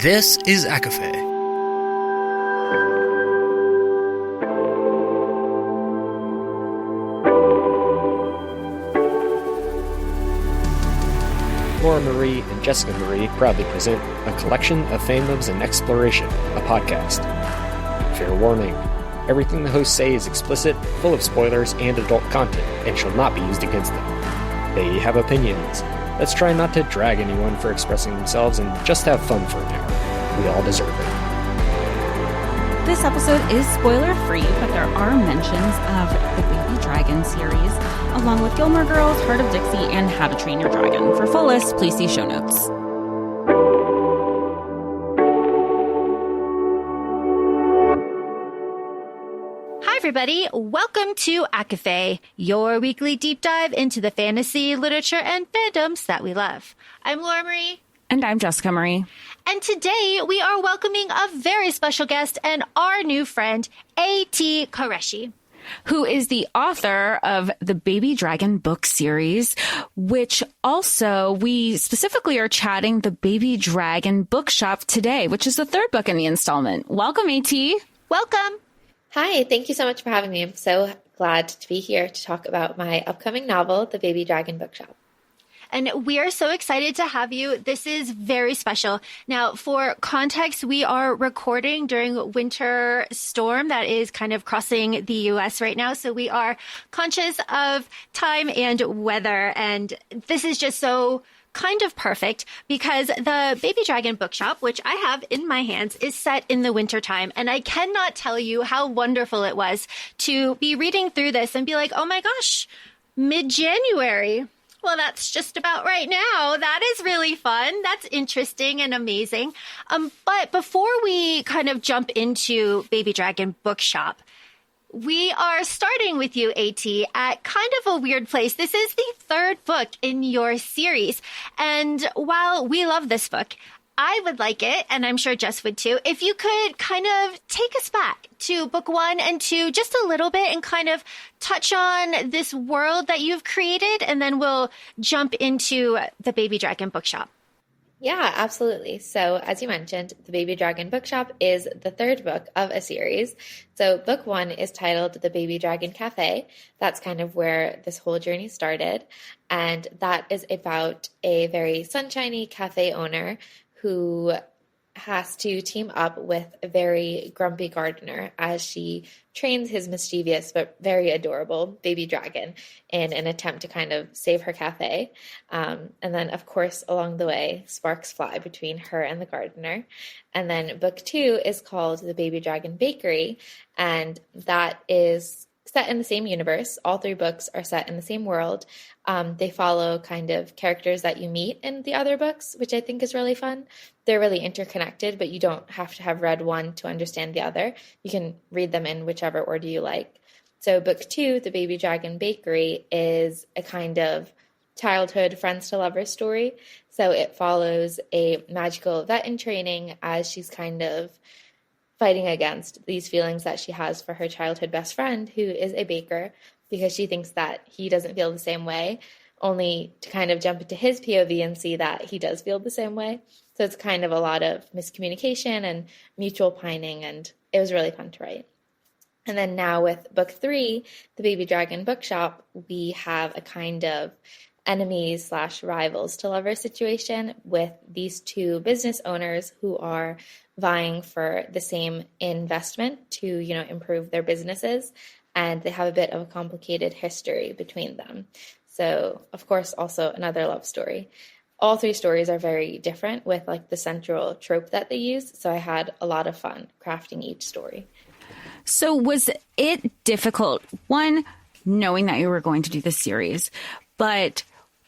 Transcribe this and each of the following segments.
This is ACOFAE. Laura Marie and Jessica Marie proudly present a collection of fandoms and exploration, a podcast. Fair warning, everything the hosts say is explicit, full of spoilers and adult content, and shall not be used against them. They have opinions. Let's try not to drag anyone for expressing themselves and just have fun for an hour. We all deserve it. This episode is spoiler-free, but there are mentions of the Baby Dragon series, along with Gilmore Girls, Heart of Dixie, and How to Train Your Dragon. For full list, please see show notes. Hi, everybody. Welcome to ACOFAE, your weekly deep dive into the fantasy, literature, and fandoms that we love. I'm Laura Marie. And I'm Jessica Marie. And today we are welcoming a very special guest and our new friend, A.T. Qureshi, who is the author of the Baby Dragon book series, which also we specifically are chatting the Baby Dragon bookshop today, which is the third book in the installment. Welcome, A.T. Welcome. Hi, thank you so much for having me. I'm so glad to be here to talk about my upcoming novel, The Baby Dragon Bookshop. And we are so excited to have you. This is very special. Now, for context, we are recording during winter storm that is kind of crossing the U.S. right now. So we are conscious of time and weather. And this is just so kind of perfect because the Baby Dragon Bookshop, which I have in my hands, is set in the wintertime. And I cannot tell you how wonderful it was to be reading through this and be like, oh my gosh, mid-January. Well, that's just about right now. That is really fun. That's interesting and amazing. But before we kind of jump into Baby Dragon Bookshop, we are starting with you, A.T., at kind of a weird place. This is the third book in your series. And while we love this book, I would like it, and I'm sure Jess would too, if you could kind of take us back to book 1 and 2 just a little bit and kind of touch on this world that you've created, and then we'll jump into the Baby Dragon Bookshop. Yeah, absolutely. So as you mentioned, The Baby Dragon Bookshop is the third book of a series. So book 1 is titled The Baby Dragon Cafe. That's kind of where this whole journey started. And that is about a very sunshiny cafe owner who has to team up with a very grumpy gardener as she trains his mischievous but very adorable baby dragon in an attempt to kind of save her cafe. And then, of course, along the way, sparks fly between her and the gardener. And then book 2 is called The Baby Dragon Bakery, and that is set in the same universe. All 3 books are set in the same world. They follow kind of characters that you meet in the other books, which I think is really fun. They're really interconnected, but you don't have to have read one to understand the other. You can read them in whichever order you like. So book 2, The Baby Dragon Bakery, is a kind of childhood friends to lovers story. So it follows a magical vet in training as she's kind of fighting against these feelings that she has for her childhood best friend, who is a baker, because she thinks that he doesn't feel the same way, only to kind of jump into his POV and see that he does feel the same way. So it's kind of a lot of miscommunication and mutual pining, and it was really fun to write. And then now with book 3, The Baby Dragon Bookshop, we have a kind of enemies / rivals to lovers situation with these 2 business owners who are vying for the same investment to, improve their businesses. And they have a bit of a complicated history between them. So, of course, also another love story. All 3 stories are very different with like the central trope that they use. So I had a lot of fun crafting each story. So was it difficult, one, knowing that you were going to do this series, but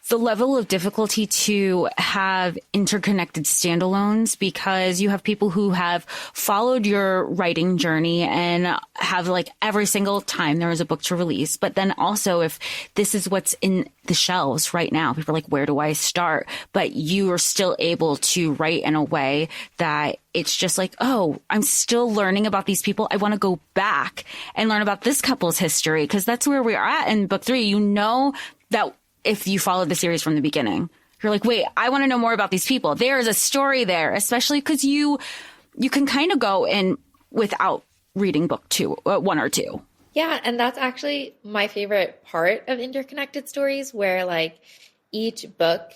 the level of difficulty to have interconnected standalones, because you have people who have followed your writing journey and have like every single time there is a book to release. But then also if this is what's in the shelves right now, people are like, where do I start? But you are still able to write in a way that it's just like, oh, I'm still learning about these people. I want to go back and learn about this couple's history, because that's where we are at in book 3. You know that if you follow the series from the beginning, you're like, wait, I want to know more about these people. There is a story there, especially because you can kind of go in without reading book 1 or 2. Yeah, and that's actually my favorite part of interconnected stories, where like each book,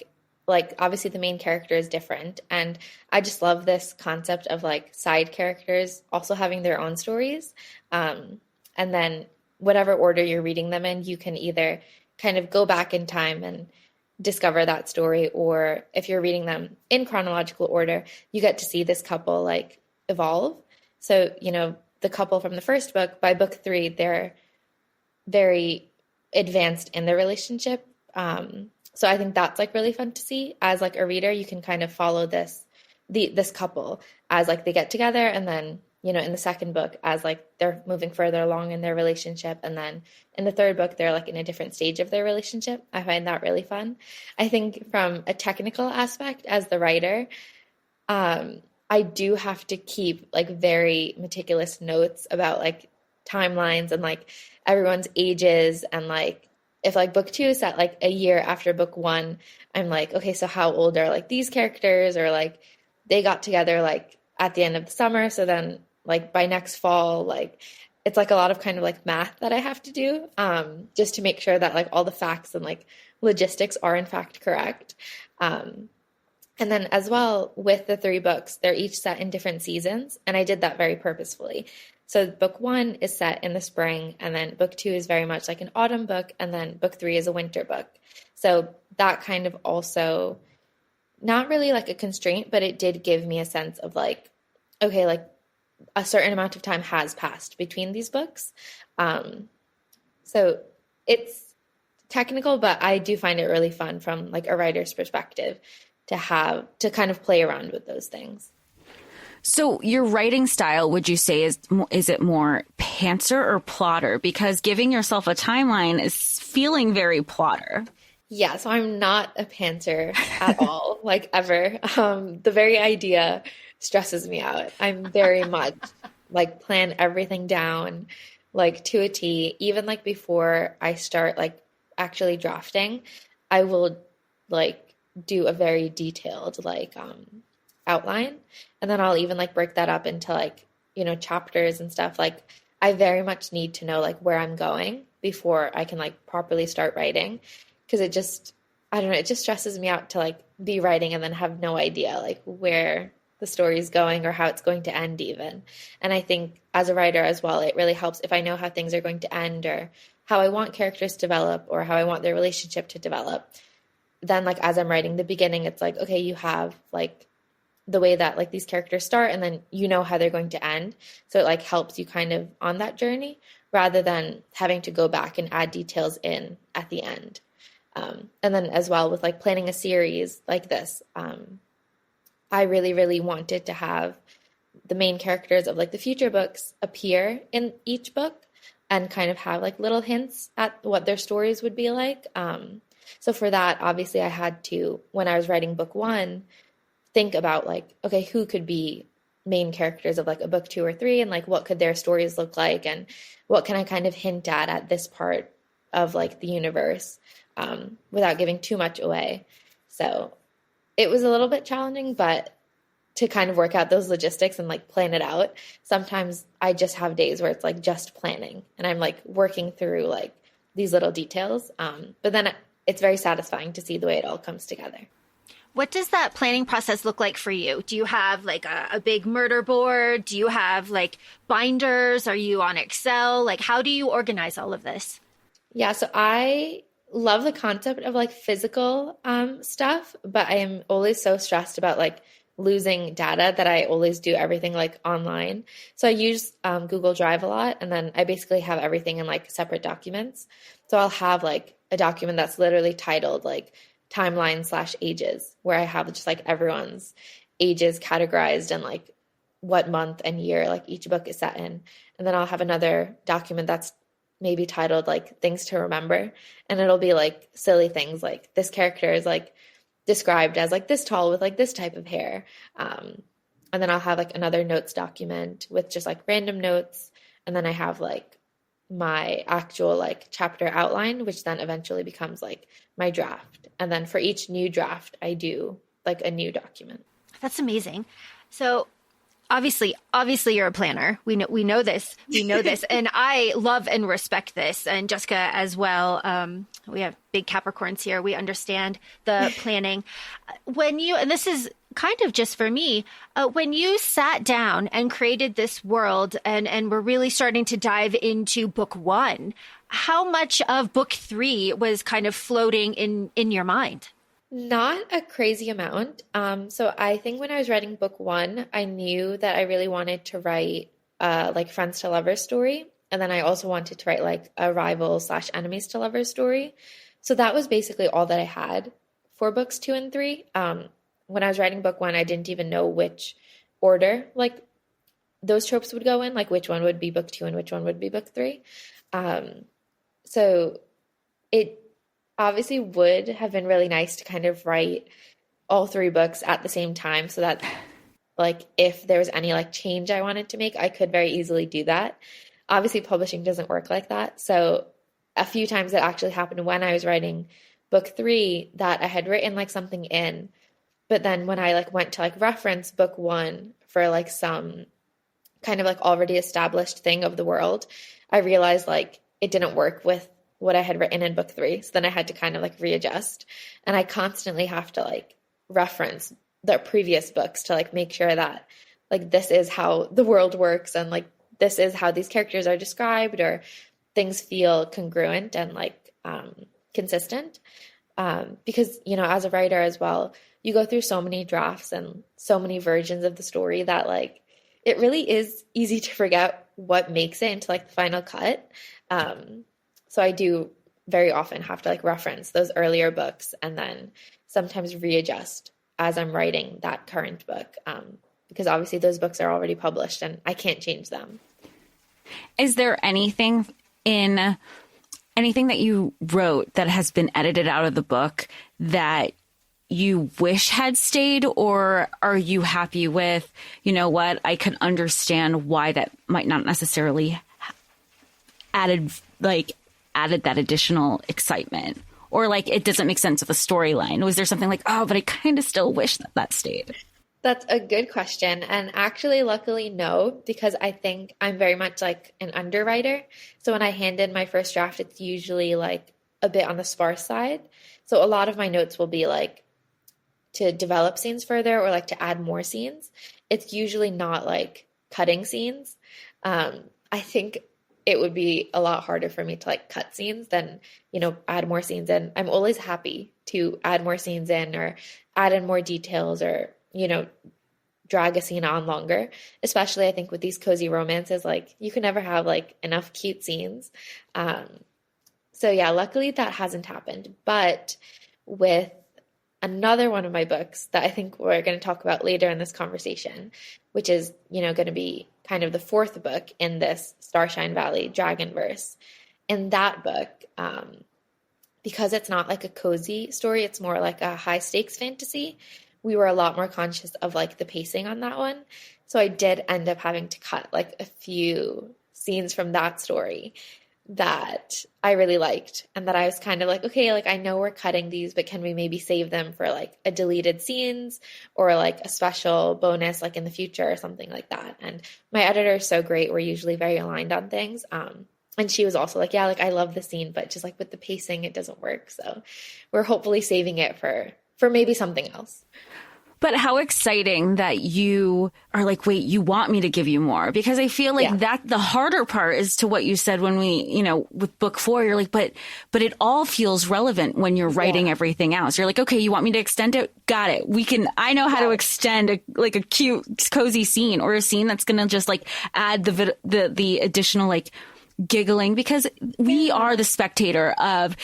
like obviously the main character is different, and I just love this concept of like side characters also having their own stories. And then whatever order you're reading them in, you can either kind of go back in time and discover that story, or if you're reading them in chronological order, you get to see this couple like evolve. So, you know, the couple from the first book, by book 3, they're very advanced in their relationship. So I think that's like really fun to see. As like a reader, you can kind of follow this couple as like they get together, and then, you know, in the second book as like they're moving further along in their relationship, and then in the third book they're like in a different stage of their relationship. I find that really fun. I think from a technical aspect as the writer, I do have to keep like very meticulous notes about like timelines and like everyone's ages, and like if like book 2 is set like a year after book 1, I'm like, okay, so how old are like these characters, or like they got together like at the end of the summer, so then like by next fall, like it's like a lot of kind of like math that I have to do, just to make sure that like all the facts and like logistics are in fact correct. And then as well with the 3 books, they're each set in different seasons, and I did that very purposefully. So book 1 is set in the spring, and then book 2 is very much like an autumn book, and then book 3 is a winter book. So that kind of also, not really like a constraint, but it did give me a sense of like, okay, like a certain amount of time has passed between these books. So it's technical, but I do find it really fun from like a writer's perspective to kind of play around with those things. So your writing style, would you say, is it more pantser or plotter? Because giving yourself a timeline is feeling very plotter. Yeah, so I'm not a pantser at all, like ever. The very idea stresses me out. I'm very much like plan everything down like to a T. Even like before I start like actually drafting, I will like do a very detailed like outline, and then I'll even like break that up into like, you know, chapters and stuff. Like I very much need to know like where I'm going before I can like properly start writing, because it just, I don't know, it just stresses me out to like be writing and then have no idea like where the story is going or how it's going to end even. And I think as a writer as well, it really helps if I know how things are going to end, or how I want characters to develop, or how I want their relationship to develop. Then like as I'm writing the beginning, it's like, okay, you have like the way that like these characters start, and then you know how they're going to end. So it like helps you kind of on that journey, rather than having to go back and add details in at the end. And then as well with like planning a series like this, I really, really wanted to have the main characters of like the future books appear in each book and kind of have like little hints at what their stories would be like. So for that, obviously I had to, when I was writing book 1, think about like, okay, who could be main characters of like a book 2 or 3, and like what could their stories look like, and what can I kind of hint at this part of like the universe, without giving too much away. So it was a little bit challenging, but to kind of work out those logistics and like plan it out. Sometimes I just have days where it's like just planning, and I'm like working through like these little details. But then it's very satisfying to see the way it all comes together. What does that planning process look like for you? Do you have like a big murder board? Do you have like binders? Are you on Excel? Like, how do you organize all of this? Yeah, so I love the concept of like physical stuff, but I am always so stressed about like losing data that I always do everything like online. So I use Google Drive a lot, and then I basically have everything in like separate documents. So I'll have like a document that's literally titled like timeline/ages, where I have just like everyone's ages categorized and like what month and year like each book is set in. And then I'll have another document that's maybe titled like things to remember, and it'll be like silly things like this character is like described as like this tall with like this type of hair. And then I'll have like another notes document with just like random notes, and then I have like my actual like chapter outline, which then eventually becomes like my draft. And then for each new draft, I do like a new document. That's amazing. So obviously you're a planner. We know this. And I love and respect this. And Jessica as well. We have big Capricorns here. We understand the planning. And this is kind of just for me, when you sat down and created this world and we're really starting to dive into book 1, how much of book 3 was kind of floating in your mind? Not a crazy amount. So I think when I was writing book 1, I knew that I really wanted to write like friends to lovers story. And then I also wanted to write like a rival / enemies to lovers story. So that was basically all that I had for books 2 and 3. When I was writing book 1, I didn't even know which order like those tropes would go in, like which one would be book 2 and which one would be book 3. So it obviously would have been really nice to kind of write all 3 books at the same time so that like if there was any like change I wanted to make, I could very easily do that. Obviously publishing doesn't work like that. So a few times it actually happened when I was writing book 3 that I had written like something in, but then when I like went to like reference book 1 for like some kind of like already established thing of the world, I realized like it didn't work with what I had written in book 3. So then I had to kind of like readjust, and I constantly have to like reference the previous books to like make sure that like this is how the world works and like this is how these characters are described, or things feel congruent and like consistent. Because, you know, as a writer as well, you go through so many drafts and so many versions of the story that like it really is easy to forget what makes it into like the final cut. So I do very often have to like reference those earlier books and then sometimes readjust as I'm writing that current book, because obviously those books are already published and I can't change them. Is there anything that you wrote that has been edited out of the book that you wish had stayed, or are you happy with, you know what, I can understand why that might not necessarily added that additional excitement, or like it doesn't make sense of a storyline? Was there something like, oh, but I kind of still wish that stayed? That's a good question. And actually, luckily, no, because I think I'm very much like an underwriter. So when I hand in my first draft, it's usually like a bit on the sparse side. So a lot of my notes will be like to develop scenes further or like to add more scenes. It's usually not like cutting scenes. I think it would be a lot harder for me to like cut scenes than, you know, add more scenes in. I'm always happy to add more scenes in or add in more details or, you know, drag a scene on longer, especially I think with these cozy romances, like you can never have like enough cute scenes. So yeah, luckily that hasn't happened. But with another one of my books that I think we're going to talk about later in this conversation, which is, you know, going to be kind of the 4th book in this Starshine Valley Dragonverse. In that book, because it's not like a cozy story, it's more like a high stakes fantasy. We were a lot more conscious of like the pacing on that one. So I did end up having to cut like a few scenes from that story that I really liked, and that I was kind of like, okay, like I know we're cutting these, but can we maybe save them for like a deleted scenes or like a special bonus like in the future or something like that. And my editor is so great. We're usually very aligned on things. And she was also like, yeah, like I love the scene, but just like with the pacing, it doesn't work. So we're hopefully saving it for maybe something else. But how exciting that you are like, wait, you want me to give you more? Because I feel like that the harder part is to what you said when we, you know, with book 4, you're like, but it all feels relevant when you're writing everything out. So you're like, okay, you want me to extend it? Got it. I know how to extend a cute, cozy scene, or a scene that's going to just like add the additional like giggling, because we are the spectator of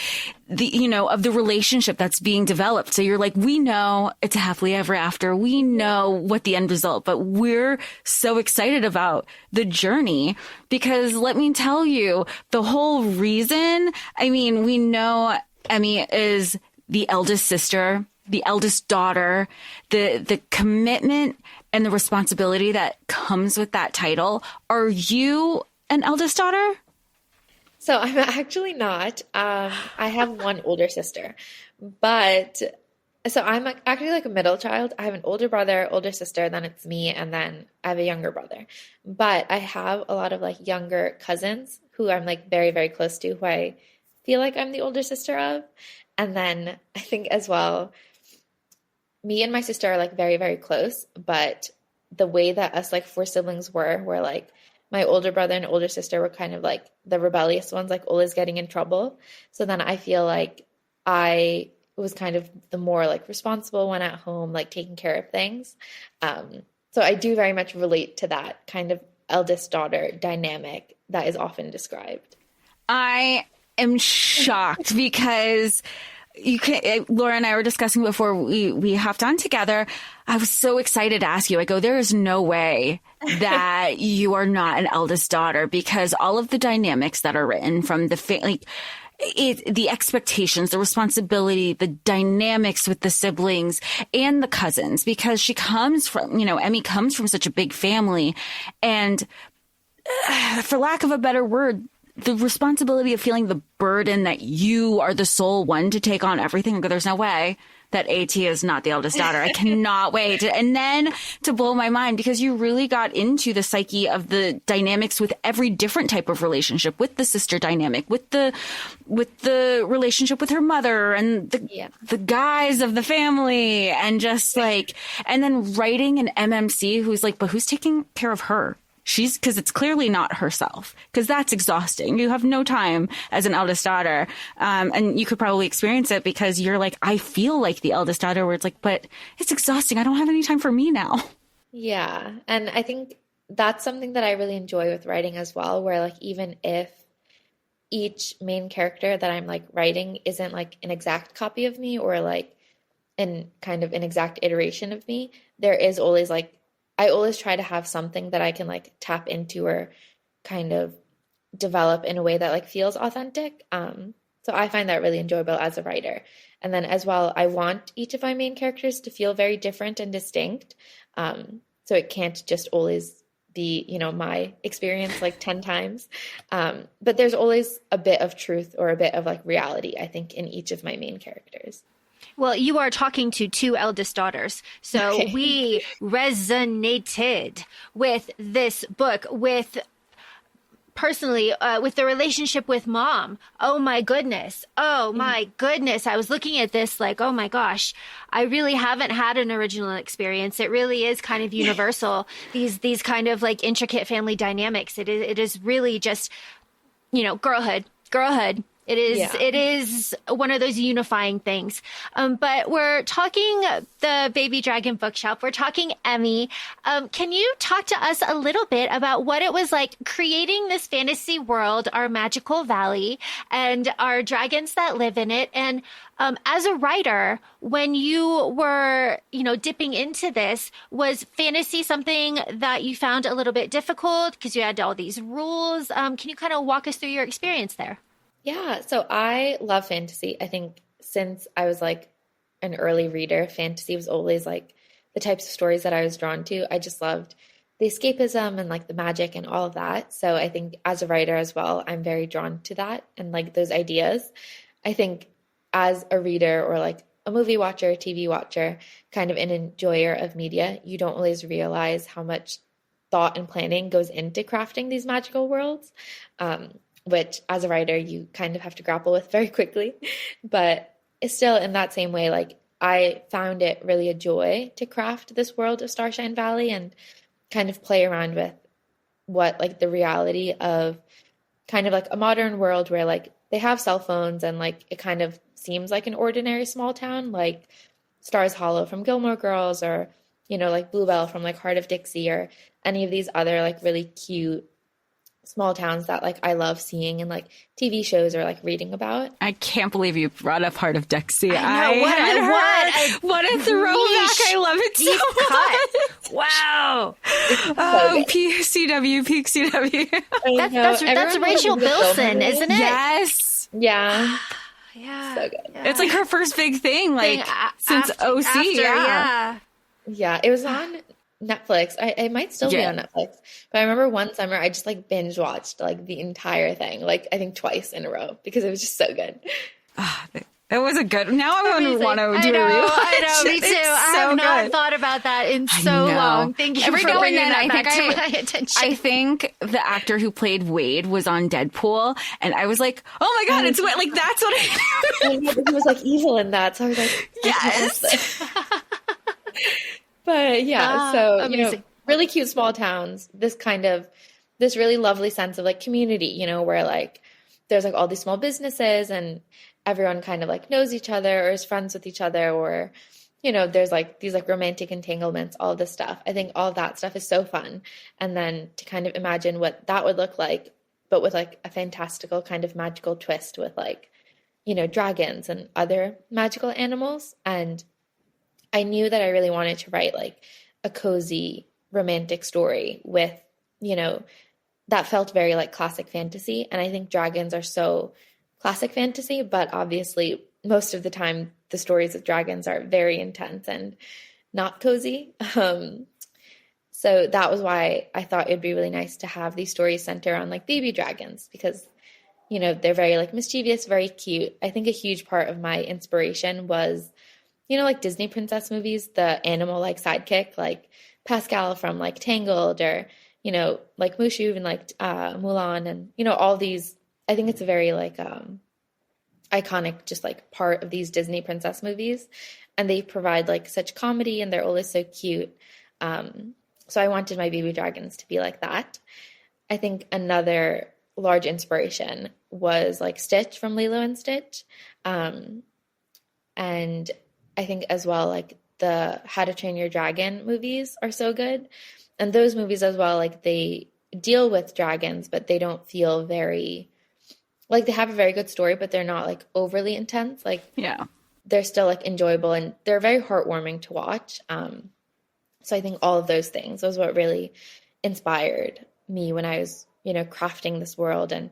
the relationship that's being developed. So you're like, we know it's a happily ever after. We know what the end result, but we're so excited about the journey, because let me tell you, the whole reason, I mean, we know Emmy is the eldest sister, the eldest daughter, the commitment and the responsibility that comes with that title. Are you an eldest daughter? So I'm actually not. I have one older sister, but so I'm actually like a middle child. I have an older brother, older sister, then it's me, and then I have a younger brother. But I have a lot of like younger cousins who I'm like very, very close to, who I feel like I'm the older sister of. And then I think as well, me and my sister are like very, very close, but the way that us like four siblings were like my older brother and older sister were kind of like the rebellious ones, like always getting in trouble. So then I feel like I was kind of the more like responsible one at home, like taking care of things. So I do very much relate to that kind of eldest daughter dynamic that is often described. I am shocked because Laura and I were discussing before we hopped on together. I was so excited to ask you. I go, there is no way that you are not an eldest daughter, because all of the dynamics that are written from the the expectations, the responsibility, the dynamics with the siblings and the cousins, because she comes from, Emmy comes from such a big family, and for lack of a better word, the responsibility of feeling the burden that you are the sole one to take on everything. There's no way that AT is not the eldest daughter. I cannot wait. And then to blow my mind, because you really got into the psyche of the dynamics with every different type of relationship, with the sister dynamic, with the relationship with her mother and the guys of the family, and just like, and then writing an MMC who's like, but who's taking care of her? Because it's clearly not herself, because that's exhausting. You have no time as an eldest daughter. And you could probably experience it because you're like, I feel like the eldest daughter, where it's like, but it's exhausting. I don't have any time for me now. Yeah. And I think that's something that I really enjoy with writing as well, where like, even if each main character that I'm like writing isn't like an exact copy of me, or like an exact iteration of me, there is always like, I always try to have something that I can like tap into or kind of develop in a way that like feels authentic. So I find that really enjoyable as a writer. And then as well, I want each of my main characters to feel very different and distinct. So it can't just always be, my experience like 10 times. But there's always a bit of truth or a bit of like reality, I think, in each of my main characters. Well, you are talking to two eldest daughters, so we resonated with this book, with the relationship with mom. Oh my goodness. I was looking at this like, oh my gosh, I really haven't had an original experience. It really is kind of universal. These kind of like intricate family dynamics. It is really just, girlhood. It is one of those unifying things. But we're talking the Baby Dragon Bookshop. We're talking Emmy. Can you talk to us a little bit about what it was like creating this fantasy world, our magical valley, and our dragons that live in it? And as a writer, when you were, dipping into this, was fantasy something that you found a little bit difficult because you had all these rules? Can you kind of walk us through your experience there? Yeah, so I love fantasy. I think since I was like an early reader, fantasy was always like the types of stories that I was drawn to. I just loved the escapism and like the magic and all of that. So I think as a writer as well, I'm very drawn to that and like those ideas. I think as a reader or like a movie watcher, TV watcher, kind of an enjoyer of media, you don't always realize how much thought and planning goes into crafting these magical worlds. Which as a writer, you kind of have to grapple with very quickly. But it's still in that same way, like I found it really a joy to craft this world of Starshine Valley and kind of play around with what like the reality of kind of like a modern world where like they have cell phones and like it kind of seems like an ordinary small town, like Stars Hollow from Gilmore Girls, or, like Bluebell from like Heart of Dixie, or any of these other like really cute small towns that like I love seeing in like TV shows or like reading about. I can't believe you brought up Heart of Dixie. I know, what a throwback. I love it so much. Wow. Oh, PCW, peak CW. That's Rachel Bilson, isn't it? Yes. Yeah. Yeah. So good. Yeah. It's like her first big thing, like since OC. Yeah. Yeah. It was on Netflix. I might still be on Netflix, but I remember one summer I just like binge watched like the entire thing, like I think twice in a row because it was just so good. It was a good. Now I want to do a rewatch. I know, me too. I have not thought about that in so long. Thank you for bringing that back to my attention. I think the actor who played Wade was on Deadpool, and I was like, "Oh my god, it's Wade!" Like that's what I. He was like evil in that, so I was like, "Yes." But yeah, so you know, really cute small towns. This really lovely sense of like community. You know, where like there's like all these small businesses and everyone kind of like knows each other or is friends with each other, or, you know, there's like these like romantic entanglements, all this stuff. I think all of that stuff is so fun. And then to kind of imagine what that would look like, but with like a fantastical kind of magical twist with like, you know, dragons and other magical animals. And I knew that I really wanted to write like a cozy romantic story with, you know, that felt very like classic fantasy. And I think dragons are so classic fantasy, but obviously most of the time the stories with dragons are very intense and not cozy. So that was why I thought it'd be really nice to have these stories center on like baby dragons because, you know, they're very like mischievous, very cute. I think a huge part of my inspiration was, you know, like Disney princess movies, the animal like sidekick, like Pascal from like Tangled, or, you know, like Mushu and like Mulan, and, you know, all these. I think it's a very like iconic just like part of these Disney princess movies, and they provide like such comedy and they're always so cute. So I wanted my baby dragons to be like that. I think another large inspiration was like Stitch from Lilo and Stitch. And I think as well, like the How to Train Your Dragon movies are so good. And those movies as well, like they deal with dragons, but they don't feel very... like they have a very good story, but they're not like overly intense. Like, yeah, they're still like enjoyable and they're very heartwarming to watch. So I think all of those things was what really inspired me when I was, you know, crafting this world and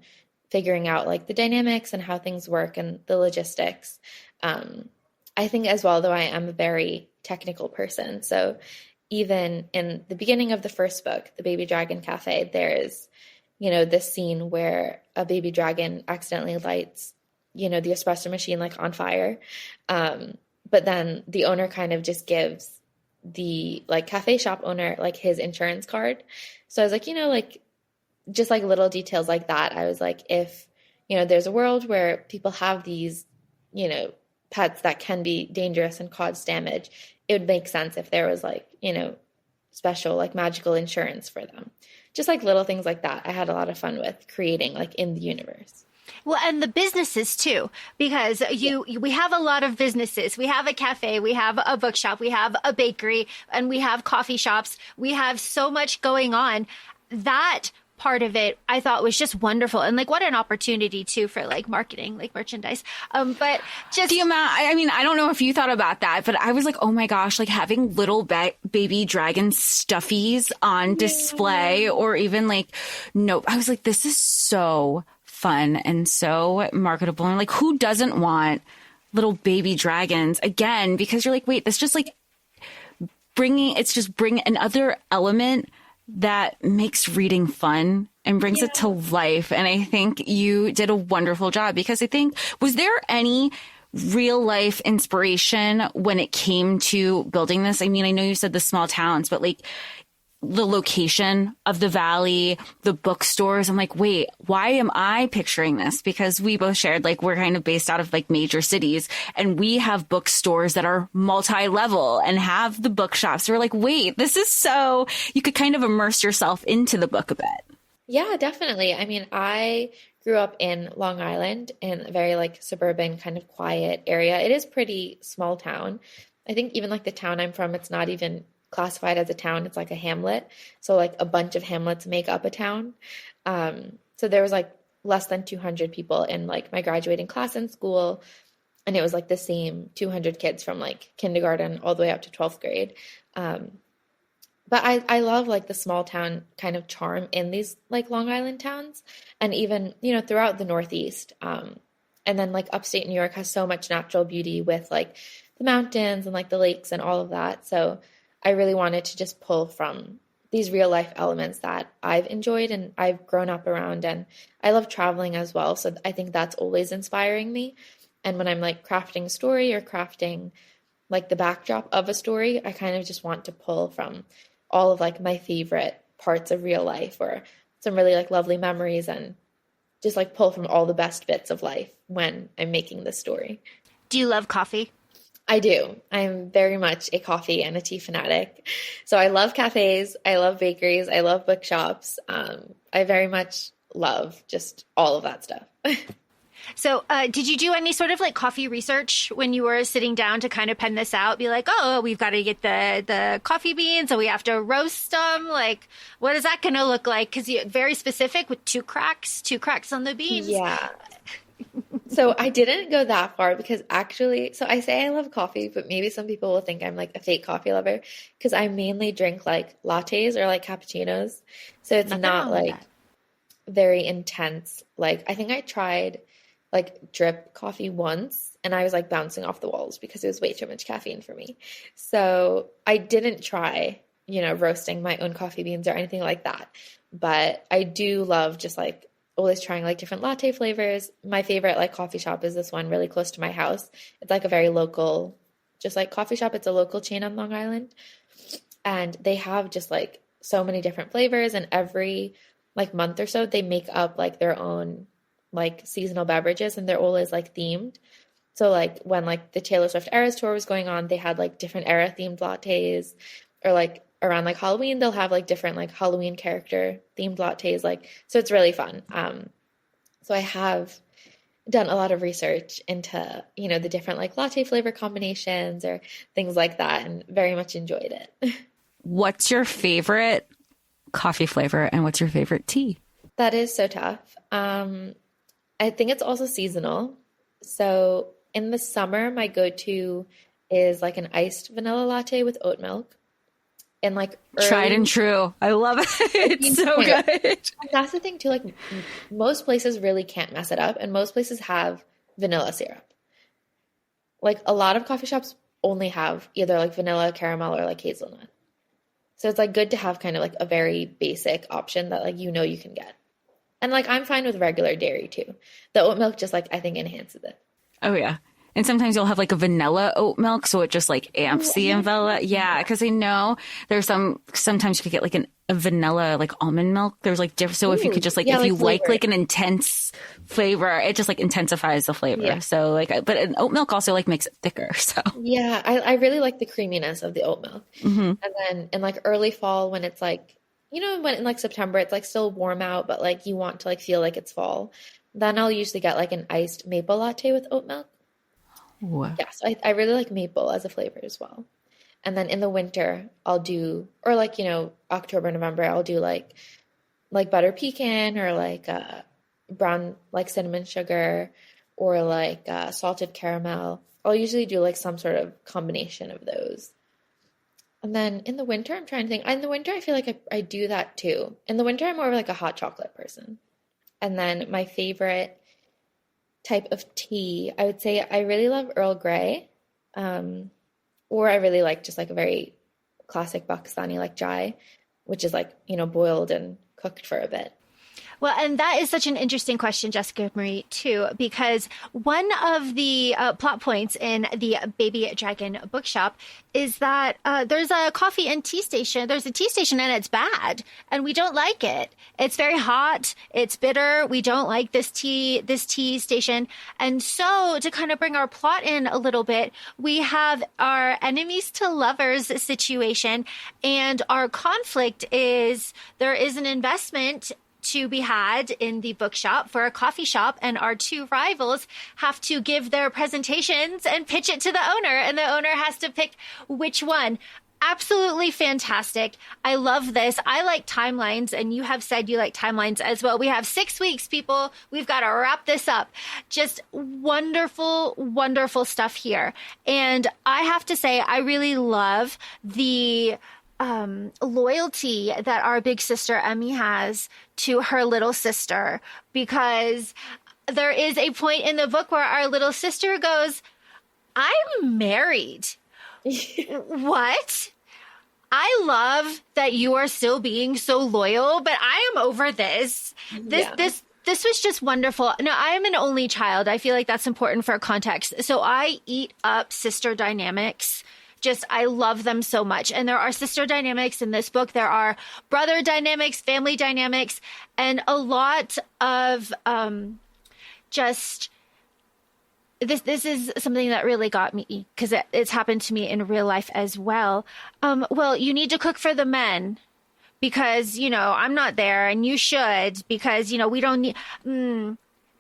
figuring out like the dynamics and how things work and the logistics. I think as well, though, I am a very technical person. So even in the beginning of the first book, The Baby Dragon Cafe, there is, you know, this scene where a baby dragon accidentally lights, you know, the espresso machine like on fire. But then the owner kind of just gives the like cafe shop owner like his insurance card. So I was like, you know, like just like little details like that. I was like, if, you know, there's a world where people have these, you know, pets that can be dangerous and cause damage, it would make sense if there was like, you know, special like magical insurance for them. Just like little things like that. I had a lot of fun with creating like in the universe. Well, and the businesses too, because we have a lot of businesses. We have a cafe, we have a bookshop, we have a bakery, and we have coffee shops. We have so much going on. That part of it I thought was just wonderful, and like what an opportunity too for like marketing, like merchandise. But just the amount, I mean, I don't know if you thought about that, but I was like, oh my gosh, like having little baby dragon stuffies on display, or even like, no, I was like, this is so fun and so marketable, and like who doesn't want little baby dragons again? Because you're like, wait, this just like bring another element that makes reading fun and brings it to life. And I think you did a wonderful job, because I think, was there any real life inspiration when it came to building this? I mean, I know you said the small towns, but like the location of the valley, the bookstores, I'm like, wait, why am I picturing this? Because we both shared, like, we're kind of based out of like major cities, and we have bookstores that are multi-level and have the bookshops. So we're like, wait, this is so, you could kind of immerse yourself into the book a bit. Yeah, definitely. I mean, I grew up in Long Island in a very like suburban kind of quiet area. It is pretty small town. I think even like the town I'm from, it's not even classified as a town. It's like a hamlet. So like a bunch of hamlets make up a town. So there was like less than 200 people in like my graduating class in school. And it was like the same 200 kids from like kindergarten all the way up to 12th grade. But I love like the small town kind of charm in these like Long Island towns, and even, you know, throughout the Northeast. And then like upstate New York has so much natural beauty with like the mountains and like the lakes and all of that. So I really wanted to just pull from these real life elements that I've enjoyed and I've grown up around. And I love traveling as well. So I think that's always inspiring me. And when I'm like crafting a story or crafting like the backdrop of a story, I kind of just want to pull from all of like my favorite parts of real life or some really like lovely memories and just like pull from all the best bits of life when I'm making this story. Do you love coffee? I do. I'm very much a coffee and a tea fanatic. So I love cafes. I love bakeries. I love bookshops. I very much love just all of that stuff. So did you do any sort of like coffee research when you were sitting down to kind of pen this out? Be like, oh, we've got to get the coffee beans, so we have to roast them. Like, what is that going to look like? Because you're very specific with two cracks on the beans. Yeah. So I didn't go that far because actually, so I say I love coffee, but maybe some people will think I'm like a fake coffee lover because I mainly drink like lattes or like cappuccinos. So it's not like very intense. Like I think I tried like drip coffee once and I was like bouncing off the walls because it was way too much caffeine for me. So I didn't try, roasting my own coffee beans or anything like that. But I do love just like always trying like different latte flavors. My favorite like coffee shop is this one really close to my house. It's like a very local, just like coffee shop. It's a local chain on Long Island. And they have just like so many different flavors, and every like month or so they make up like their own like seasonal beverages, and they're always like themed. So like when like the Taylor Swift Eras tour was going on, they had like different era themed lattes, or like around like Halloween, they'll have like different like Halloween character themed lattes. Like, so it's really fun. So I have done a lot of research into, the different like latte flavor combinations or things like that, and very much enjoyed it. What's your favorite coffee flavor and what's your favorite tea? That is so tough. I think it's also seasonal. So in the summer, my go-to is like an iced vanilla latte with oat milk. And like tried and true. I love it. It's so good. And that's the thing too. Like most places really can't mess it up, and most places have vanilla syrup. Like a lot of coffee shops only have either like vanilla, caramel, or like hazelnut. So it's like good to have kind of like a very basic option that like you can get. And like I'm fine with regular dairy too. The oat milk just like I think enhances it. Oh yeah. And sometimes you'll have like a vanilla oat milk, so it just like amps the vanilla. Yeah, because I know there's sometimes you could get like a vanilla like almond milk. There's like different. So if you could just like, if you like an intense flavor, it just like intensifies the flavor. Yeah. So like, but an oat milk also like makes it thicker. So yeah, I really like the creaminess of the oat milk. Mm-hmm. And then in like early fall when it's like, when in like September, it's like still warm out, but like you want to like feel like it's fall. Then I'll usually get like an iced maple latte with oat milk. Yeah, so I really like maple as a flavor as well. And then in the winter, I'll do, or like, October, November, I'll do like butter pecan or like brown, like cinnamon sugar or like salted caramel. I'll usually do like some sort of combination of those. And then in the winter, I'm trying to think. In the winter, I feel like I do that too. In the winter, I'm more of like a hot chocolate person. And then my favorite type of tea, I would say I really love Earl Grey, or I really like just like a very classic Pakistani like chai, which is like, boiled and cooked for a bit. Well, and that is such an interesting question, Jessica Marie, too, because one of the plot points in the Baby Dragon bookshop is that there's a coffee and tea station. There's a tea station and it's bad and we don't like it. It's very hot. It's bitter. We don't like this tea station. And so to kind of bring our plot in a little bit, we have our enemies to lovers situation, and our conflict is there is an investment to be had in the bookshop for a coffee shop, and our two rivals have to give their presentations and pitch it to the owner, and the owner has to pick which one. Absolutely fantastic. I love this. I like timelines, and you have said you like timelines as well. We have 6 weeks, people. We've got to wrap this up. Just wonderful, wonderful stuff here. And I have to say, I really love the loyalty that our big sister Emmy has to her little sister, because there is a point in the book where our little sister goes, I'm married. What? I love that you are still being so loyal, but I am over this. This was just wonderful. Now, I am an only child. I feel like that's important for context. So I eat up sister dynamics. I love them so much. And there are sister dynamics in this book. There are brother dynamics, family dynamics, and a lot of this is something that really got me because it's happened to me in real life as well. Well, you need to cook for the men because, I'm not there and you should because, we don't need,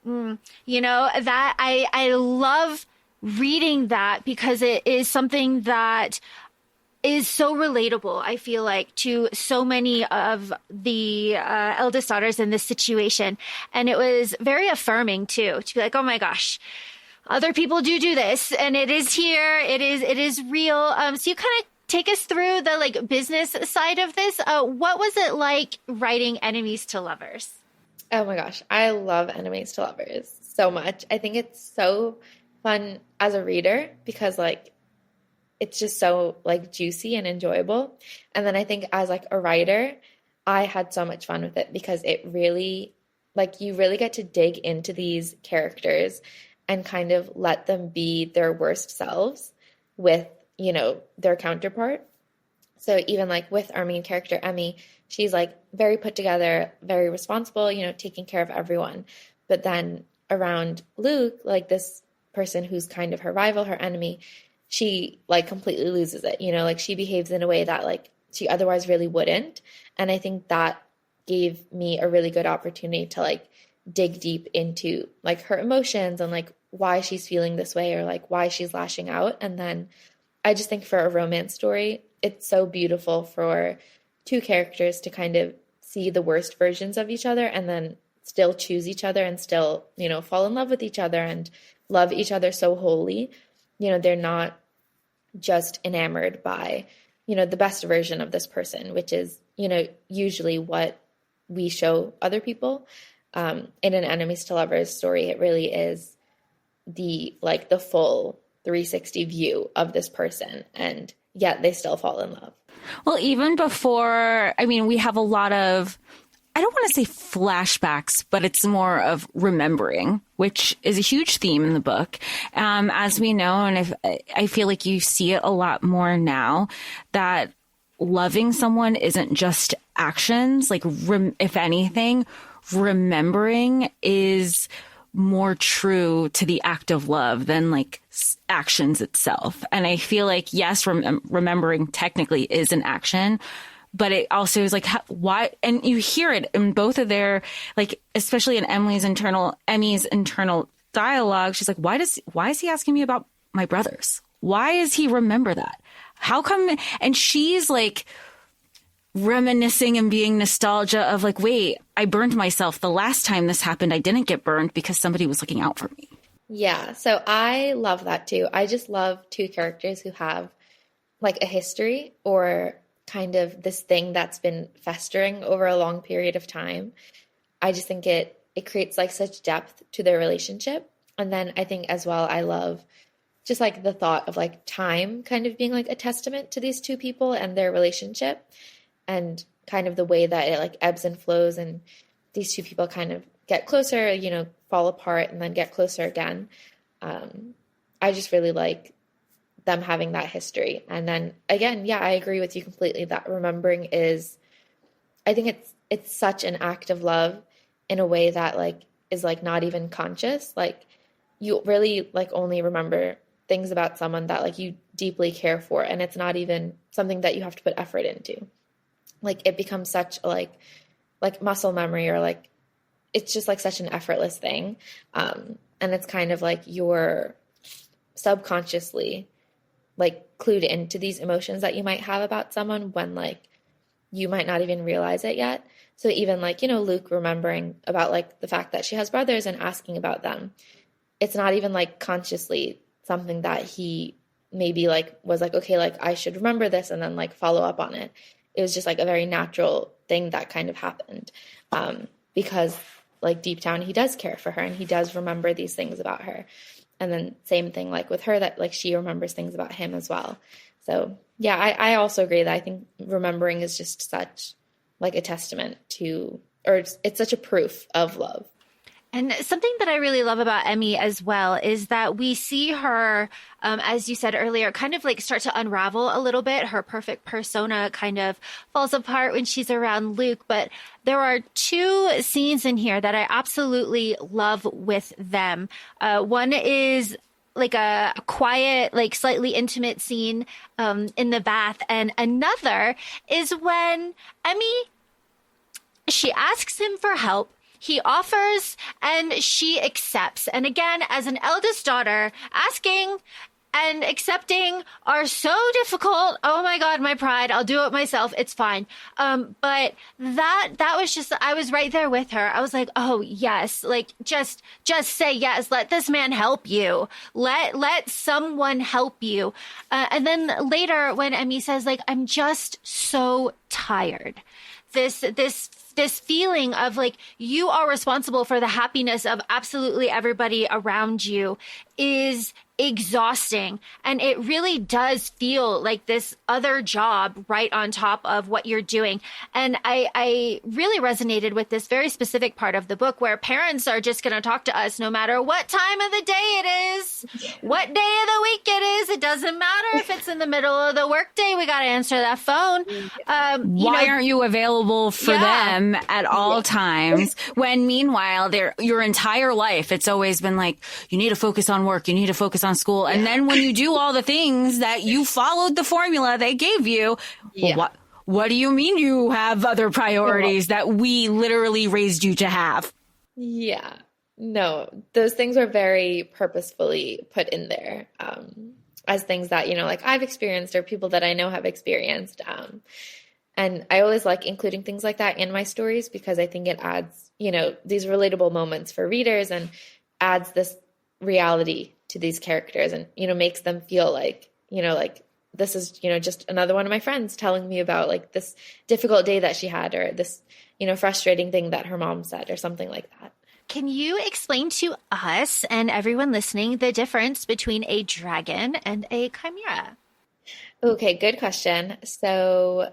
that I love reading that because it is something that is so relatable, I feel like, to so many of the eldest daughters in this situation. And it was very affirming too, to be like, oh my gosh, other people do this and it is here. It is real. So you kind of take us through the business side of this. What was it like writing Enemies to Lovers? Oh my gosh. I love Enemies to Lovers so much. I think it's so fun as a reader because it's just so juicy and enjoyable. And then I think as a writer, I had so much fun with it because it really you really get to dig into these characters and kind of let them be their worst selves with, their counterpart. So even with our main character, Emmy, she's very put together, very responsible, taking care of everyone. But then around Luke, this person who's kind of her rival, her enemy, she completely loses it, she behaves in a way that she otherwise really wouldn't. And I think that gave me a really good opportunity to dig deep into her emotions and why she's feeling this way or why she's lashing out. And then I just think for a romance story, it's so beautiful for two characters to kind of see the worst versions of each other and then still choose each other and still, fall in love with each other and love each other so wholly. They're not just enamored by, the best version of this person, which is, usually what we show other people. In an Enemies to Lovers story, it really is the full 360 view of this person, and yet they still fall in love. Well, even before, we have a lot of, I don't want to say flashbacks, but it's more of remembering, which is a huge theme in the book. As we know, and I feel like you see it a lot more now, that loving someone isn't just actions. If anything, remembering is more true to the act of love than actions itself. And I feel yes, remembering technically is an action, but it also is why, and you hear it in both of their, especially in Emmy's internal dialogue. She's why is he asking me about my brothers? Why does he remember that? How come? And she's reminiscing and being nostalgia of wait, I burned myself. The last time this happened, I didn't get burned because somebody was looking out for me. Yeah. So I love that too. I just love two characters who have a history or kind of this thing that's been festering over a long period of time. I just think it creates such depth to their relationship. And then I think as well, I love just the thought of time kind of being a testament to these two people and their relationship. And kind of the way that it ebbs and flows and these two people kind of get closer, fall apart and then get closer again. I just really like them having that history. And then again, yeah, I agree with you completely that remembering is, I think it's such an act of love in a way that is not even conscious. You really only remember things about someone that you deeply care for. And it's not even something that you have to put effort into. It becomes such a muscle memory or it's just such an effortless thing. And it's kind of you're subconsciously clued into these emotions that you might have about someone when you might not even realize it yet. So even Luke remembering about the fact that she has brothers and asking about them, it's not even consciously something that he maybe was okay, I should remember this and then follow up on it. It was just a very natural thing that kind of happened because deep down he does care for her and he does remember these things about her. And then same thing with her that she remembers things about him as well. So Yeah, I also agree that I think remembering is just such like a testament to, or it's such a proof of love. And something that I really love about Emmy as well is that we see her, as you said earlier, kind of like start to unravel a little bit. Her perfect persona kind of falls apart when she's around Luke. But there are two scenes in here that I absolutely love with them. One is like a quiet, like slightly intimate scene in the bath. And another is when Emmy, she asks him for help. He offers and she accepts. And again, as an eldest daughter, asking and accepting are so difficult. Oh my God, my pride. I'll do it myself. It's fine. But that was just, I was right there with her. I was like, oh yes, like just say yes. Let this man help you. Let someone help you. And then later when Emmy says like, I'm just so tired. This feeling of like you are responsible for the happiness of absolutely everybody around you is exhausting. And it really does feel like this other job right on top of what you're doing. And I really resonated with this very specific part of the book where parents are just going to talk to us no matter what time of the day it is, what day of the week it is. It doesn't matter if it's in the middle of the workday. We got to answer that phone. Why aren't you available for them at all times? When meanwhile, your entire life, it's always been like, you need to focus on work. You need to focus on school. And then when you do all the things that you followed the formula they gave you, well, what do you mean you have other priorities that we literally raised you to have? Yeah, no, those things were very purposefully put in there as things that, you know, like I've experienced or people that I know have experienced. And I always like including things like that in my stories because I think it adds, you know, these relatable moments for readers and adds this reality to these characters and, you know, makes them feel like, you know, like this is, you know, just another one of my friends telling me about like this difficult day that she had or this, you know, frustrating thing that her mom said or something like that. Can you explain to us and everyone listening the difference between a dragon and a chimera? Okay, good question. So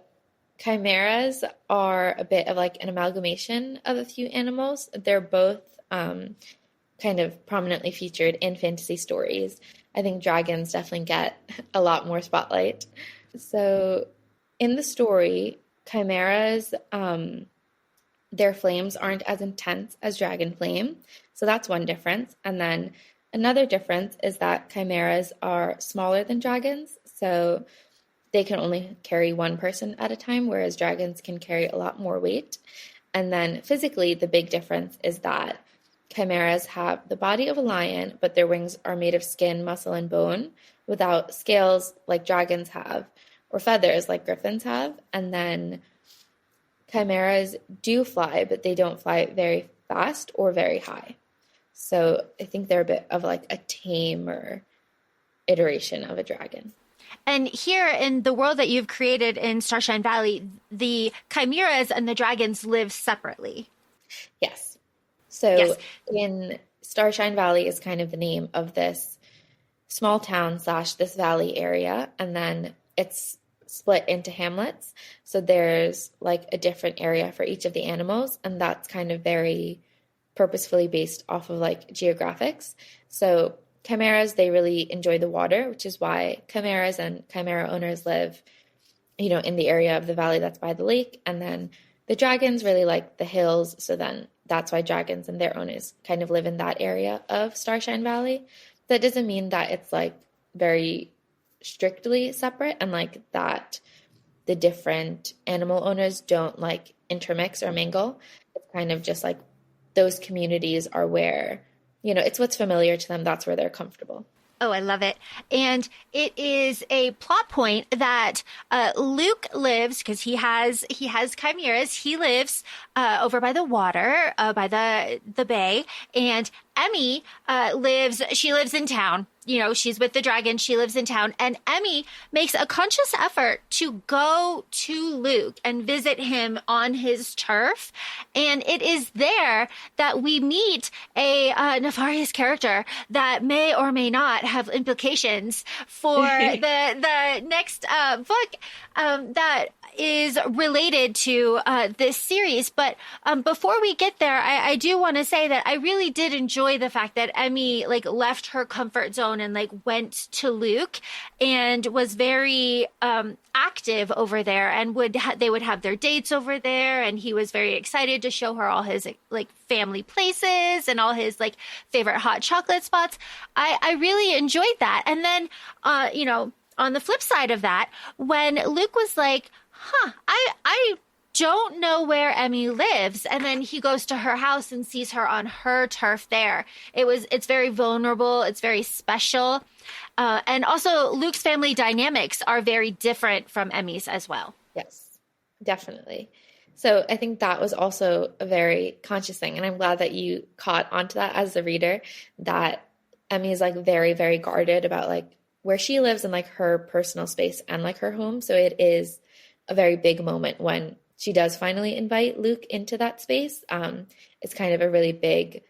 chimeras are a bit of like an amalgamation of a few animals. They're both kind of prominently featured in fantasy stories. I think dragons definitely get a lot more spotlight. So in the story, chimeras, their flames aren't as intense as dragon flame. So that's one difference. And then another difference is that chimeras are smaller than dragons. So they can only carry one person at a time, whereas dragons can carry a lot more weight. And then physically, the big difference is that chimeras have the body of a lion, but their wings are made of skin, muscle, and bone without scales like dragons have or feathers like griffins have. And then chimeras do fly, but they don't fly very fast or very high. So I think they're a bit of like a tamer iteration of a dragon. And here in the world that you've created in Starshine Valley, the chimeras and the dragons live separately. Yes. So in Starshine Valley is kind of the name of this small town / this valley area. And then it's split into hamlets. So there's like a different area for each of the animals. And that's kind of very purposefully based off of like geographics. So chimeras, they really enjoy the water, which is why chimeras and chimera owners live, you know, in the area of the valley that's by the lake. And then the dragons really like the hills. So then that's why dragons and their owners kind of live in that area of Starshine Valley. That doesn't mean that it's like very strictly separate and like that the different animal owners don't like intermix or mingle. It's kind of just like those communities are where, you know, it's what's familiar to them. That's where they're comfortable. Oh, I love it. And it is a plot point that Luke lives, because he has chimeras. He lives over by the water, by the bay. And Emmy lives in town. You know, she's with the dragon. She lives in town. And Emmy makes a conscious effort to go to Luke and visit him on his turf. And it is there that we meet a nefarious character that may or may not have implications for the next book that is related to this series. But before we get there, I do want to say that I really did enjoy the fact that Emmy like left her comfort zone and like went to Luke and was very active over there, and they would have their dates over there, and he was very excited to show her all his like family places and all his like favorite hot chocolate spots. I really enjoyed that. And then you know, on the flip side of that, when Luke was like, I don't know where Emmy lives, and then he goes to her house and sees her on her turf there. It's very vulnerable. It's very special. And also Luke's family dynamics are very different from Emmy's as well. Yes, definitely. So I think that was also a very conscious thing. And I'm glad that you caught onto that as the reader, that Emmy is like very, very guarded about like where she lives and like her personal space and like her home. So it is a very big moment when she does finally invite Luke into that space. It's kind of a really big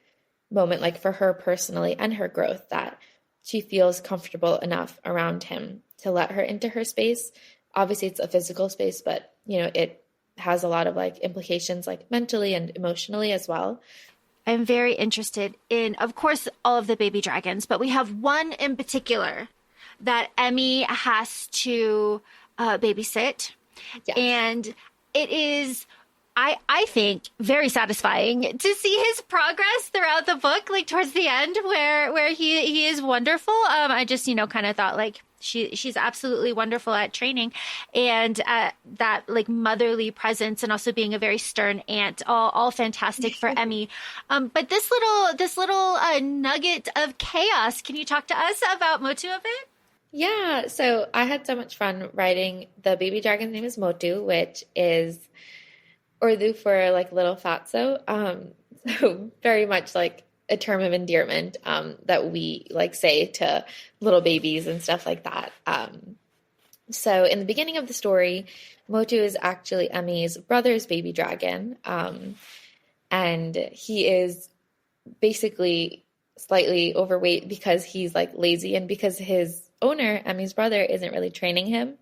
moment, like for her personally and her growth, that she feels comfortable enough around him to let her into her space. Obviously it's a physical space, but you know, it has a lot of like implications like mentally and emotionally as well. I'm very interested in, of course, all of the baby dragons, but we have one in particular that Emmy has to babysit. Yes. And it is, I think, very satisfying to see his progress throughout the book, like towards the end where he is wonderful. I just, you know, kind of thought like she's absolutely wonderful at training, and that like motherly presence, and also being a very stern aunt, all fantastic for Emmy. But this little nugget of chaos, can you talk to us about Motu a bit? Yeah, so I had so much fun writing. The baby dragon's name is Motu, which is Urdu for like little fatso. So very much like a term of endearment that we like say to little babies and stuff like that. So in the beginning of the story, Motu is actually Emmy's brother's baby dragon. And he is basically slightly overweight because he's like lazy, and because his owner, Emmy's brother, isn't really training him.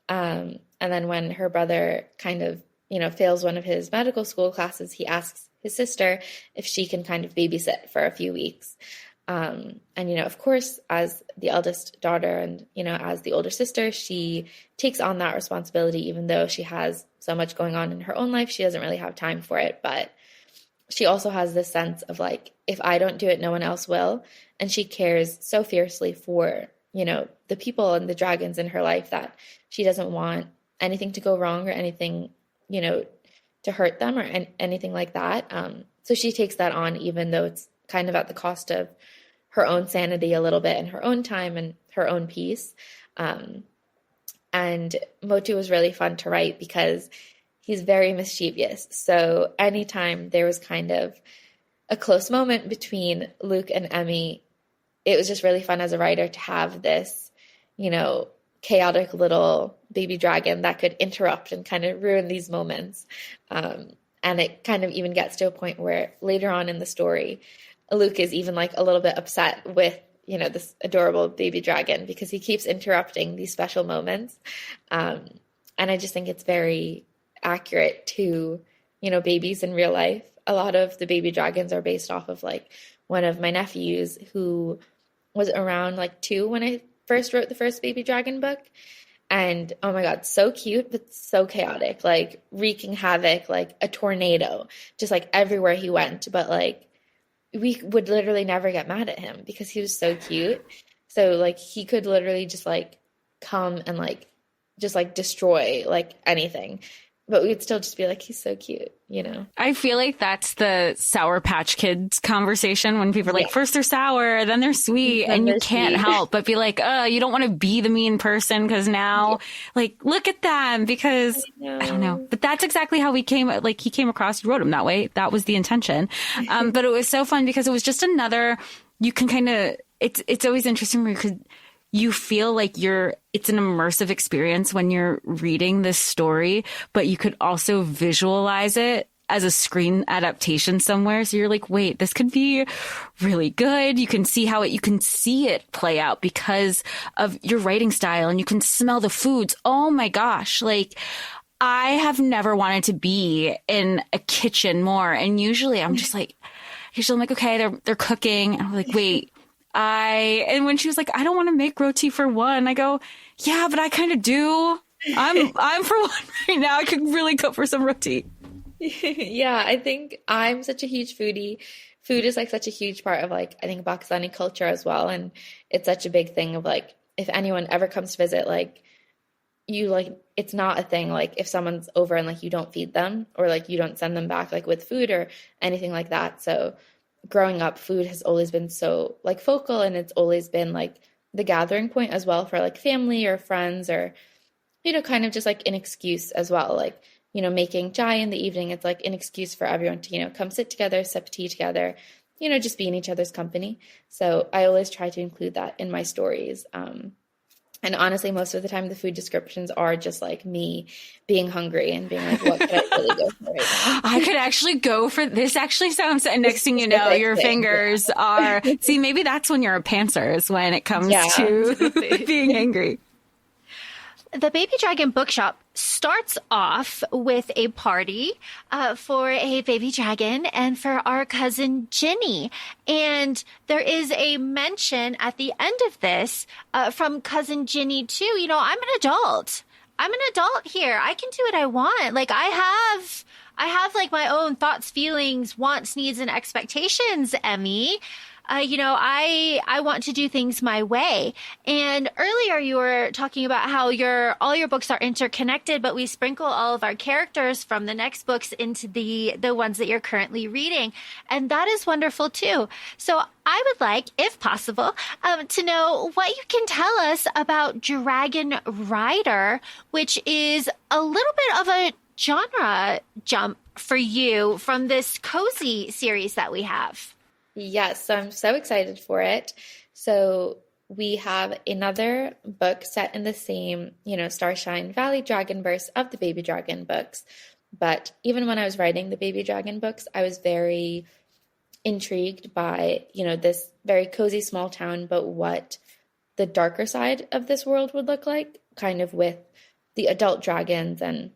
And then when her brother kind of, you know, fails one of his medical school classes, he asks his sister if she can kind of babysit for a few weeks. And, you know, of course, as the eldest daughter and, you know, as the older sister, she takes on that responsibility, even though she has so much going on in her own life. She doesn't really have time for it, but she also has this sense of like, if I don't do it, no one else will. And she cares so fiercely for, you know, the people and the dragons in her life that she doesn't want anything to go wrong or anything, you know, to hurt them or anything like that. So she takes that on, even though it's kind of at the cost of her own sanity a little bit and her own time and her own peace. And Motu was really fun to write because he's very mischievous. So anytime there was kind of a close moment between Luke and Emmy, it was just really fun as a writer to have this, you know, chaotic little baby dragon that could interrupt and kind of ruin these moments. And it kind of even gets to a point where later on in the story, Luke is even like a little bit upset with, you know, this adorable baby dragon because he keeps interrupting these special moments. And I just think it's very accurate to, you know, babies in real life. A lot of the baby dragons are based off of like one of my nephews who was around like 2 when I first wrote the first baby dragon book. And oh my God, so cute, but so chaotic, like wreaking havoc, like a tornado, just like everywhere he went. But like, we would literally never get mad at him because he was so cute. So like, he could literally just like come and like, just like destroy like anything. but we'd still just be like, he's so cute, you know? I feel like that's the Sour Patch Kids conversation when people are like, first they're sour, then they're sweet, and you can't help but be like, you don't want to be the mean person because now, like, look at them, because I don't know. But that's exactly how he came across, he wrote him that way. That was the intention. But it was so fun because it was just another, you can kind of, it's always interesting because you feel like it's an immersive experience when you're reading this story, but you could also visualize it as a screen adaptation somewhere. So you're like, wait, this could be really good. You can see you can see it play out because of your writing style, and you can smell the foods. Oh my gosh. Like, I have never wanted to be in a kitchen more. And usually I'm like, okay, they're cooking. And I'm like, wait. And when she was like, I don't want to make roti for one, I go, yeah, but I kind of do. I'm for one right now. I could really go for some roti. Yeah, I think I'm such a huge foodie. Food is like such a huge part of like, I think Pakistani culture as well. And it's such a big thing of like, if anyone ever comes to visit, like it's not a thing. Like if someone's over and like you don't feed them or like you don't send them back like with food or anything like that. So growing up, food has always been so like focal, and it's always been like the gathering point as well for like family or friends, or, you know, kind of just like an excuse as well. Like, you know, making chai in the evening, it's like an excuse for everyone to, you know, come sit together, sip tea together, you know, just be in each other's company. So I always try to include that in my stories. And honestly, most of the time, the food descriptions are just like me being hungry and being like, what could I really go for right now? I could actually go for this. Actually sounds, and next thing you know, your fingers are, see, maybe that's when you're a pantser, is when it comes to being angry. The Baby Dragon Bookshop starts off with a party for a baby dragon and for our cousin Ginny. And there is a mention at the end of this from cousin Ginny too. You know, I'm an adult. Here. I can do what I want. Like I have like my own thoughts, feelings, wants, needs, and expectations, Emmy. You know, I want to do things my way. And earlier you were talking about how all your books are interconnected, but we sprinkle all of our characters from the next books into the ones that you're currently reading. And that is wonderful too. So I would like, if possible, to know what you can tell us about Dragon Rider, which is a little bit of a genre jump for you from this cozy series that we have. Yes, so I'm so excited for it. So we have another book set in the same, you know, Starshine Valley Dragonverse of the Baby Dragon books. But even when I was writing the Baby Dragon books, I was very intrigued by, you know, this very cozy small town, but what the darker side of this world would look like, kind of with the adult dragons and